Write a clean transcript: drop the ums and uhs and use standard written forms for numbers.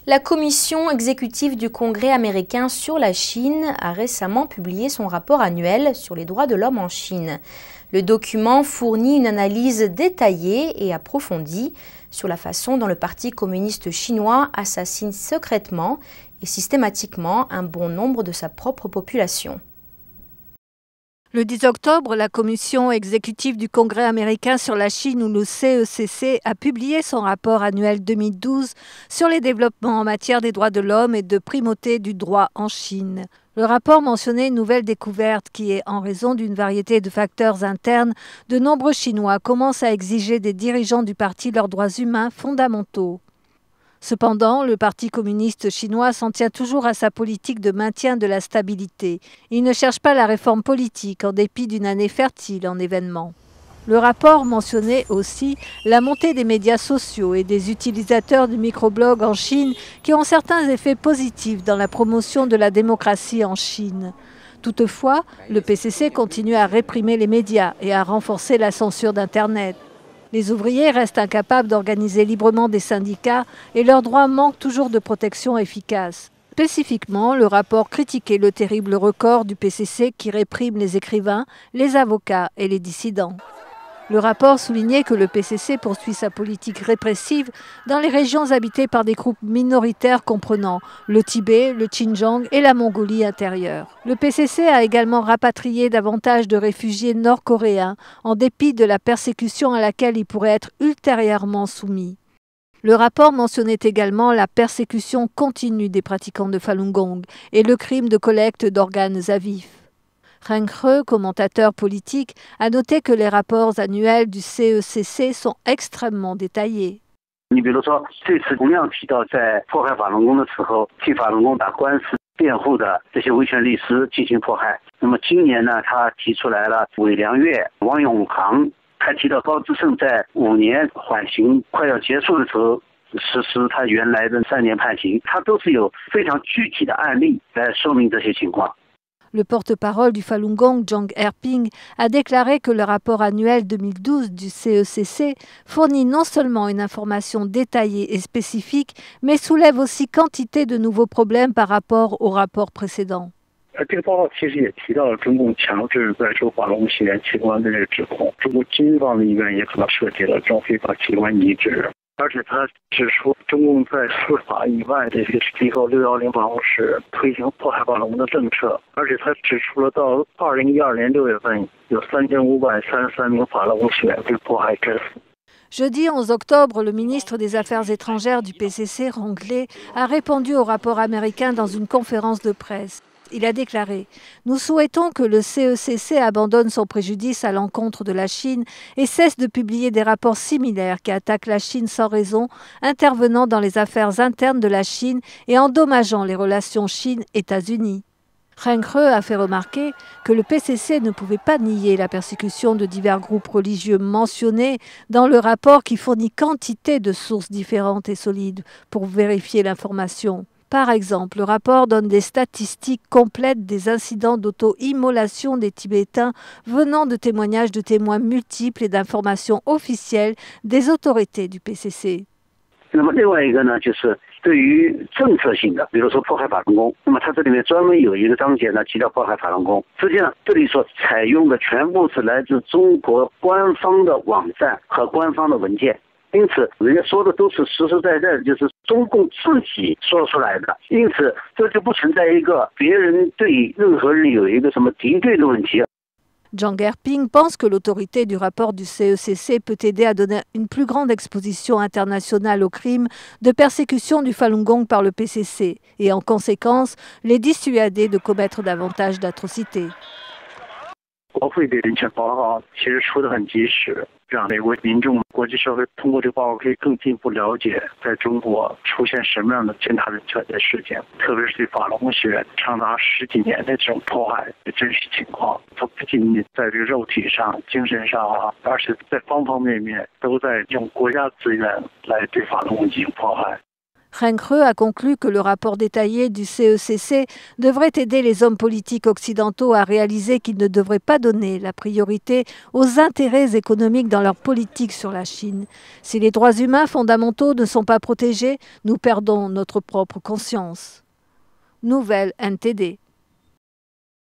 La commission exécutive du Congrès américain sur la Chine a récemment publié son rapport annuel sur les droits de l'homme en Chine. Le document fournit une analyse détaillée et approfondie sur la façon dont le Parti communiste chinois assassine secrètement et systématiquement un bon nombre de sa propre population. Le 10 octobre, la commission exécutive du Congrès américain sur la Chine, ou le CECC, a publié son rapport annuel 2012 sur les développements en matière des droits de l'homme et de primauté du droit en Chine. Le rapport mentionnait une nouvelle découverte qui est, en raison d'une variété de facteurs internes, de nombreux Chinois commencent à exiger des dirigeants du parti leurs droits humains fondamentaux. Cependant, le Parti communiste chinois s'en tient toujours à sa politique de maintien de la stabilité. Il ne cherche pas la réforme politique en dépit d'une année fertile en événements. Le rapport mentionnait aussi la montée des médias sociaux et des utilisateurs du microblog en Chine qui ont certains effets positifs dans la promotion de la démocratie en Chine. Toutefois, le PCC continue à réprimer les médias et à renforcer la censure d'Internet. Les ouvriers restent incapables d'organiser librement des syndicats et leurs droits manquent toujours de protection efficace. Spécifiquement, le rapport critiquait le terrible record du PCC qui réprime les écrivains, les avocats et les dissidents. Le rapport soulignait que le PCC poursuit sa politique répressive dans les régions habitées par des groupes minoritaires comprenant le Tibet, le Xinjiang et la Mongolie intérieure. Le PCC a également rapatrié davantage de réfugiés nord-coréens en dépit de la persécution à laquelle ils pourraient être ultérieurement soumis. Le rapport mentionnait également la persécution continue des pratiquants de Falun Gong et le crime de collecte d'organes à vif. Ren He, commentateur politique, a noté que les rapports annuels du CECC sont extrêmement détaillés. 你比如说，这次同样提到在迫害法轮功的时候，替法轮功打官司辩护的这些维权律师进行迫害。那么今年呢，他提出来了韦良月、王永航，还提到高志胜在5年缓刑快要结束的时候实施他原来的3年判刑，他都是有非常具体的案例来说明这些情况。 Le porte-parole du Falun Gong, Zhang Erping, a déclaré que le rapport annuel 2012 du CECC fournit non seulement une information détaillée et spécifique, mais soulève aussi quantité de nouveaux problèmes par rapport au rapport précédent. 这个报告其实也提到了中共强制在州法轮功起源器官的这个指控，中国军方的意愿也可能涉及了这种非法器官移植。 而且他指出，中共在司法以外的这些机构610办公室推行迫害法轮功的政策，而且他指出了到2012年6月份，有3533名法轮功学员被迫害致死。 Jeudi 11 octobre, le ministre des Affaires étrangères du PCC, Ronglé, a répondu au rapport américain dans une conférence de presse. Il a déclaré « Nous souhaitons que le CECC abandonne son préjudice à l'encontre de la Chine et cesse de publier des rapports similaires qui attaquent la Chine sans raison, intervenant dans les affaires internes de la Chine et endommageant les relations Chine-États-Unis. » Ren He a fait remarquer que le PCC ne pouvait pas nier la persécution de divers groupes religieux mentionnés dans le rapport qui fournit quantité de sources différentes et solides pour vérifier l'information. Par exemple, le rapport donne des statistiques complètes des incidents d'auto-immolation des Tibétains venant de témoignages de témoins multiples et d'informations officielles des autorités du PCC. 那么另外一个呢，就是对于政策性的，比如说迫害法轮功，那么它这里面专门有一个章节呢，提到迫害法轮功。实际上，这里所采用的全部是来自中国官方的网站和官方的文件。 因此，人家说的都是实实在在的，就是中共自己说出来的。因此，这就不存在一个别人对任何人有一个什么敌对的问题。 Zhang Erping pense que l'autorité du rapport du CECC peut aider à donner une plus grande exposition internationale aux crimes de persécution du Falun Gong par le PCC et en conséquence les dissuader de commettre davantage d'atrocités. 国会的人权报告其实出得很及时，让美国民众、国际社会通过这个报告可以更进一步了解在中国出现什么样的践踏人权的事件，特别是对法轮功学员长达10几年的这种迫害的真实情况。不仅仅在这个肉体上、精神上而且在方方面面都在用国家资源来对法轮功进行迫害。Ren He a conclu que le rapport détaillé du CECC devrait aider les hommes politiques occidentaux à réaliser qu'ils ne devraient pas donner la priorité aux intérêts économiques dans leur politique sur la Chine. Si les droits humains fondamentaux ne sont pas protégés, nous perdons notre propre conscience. Nouvelle NTD.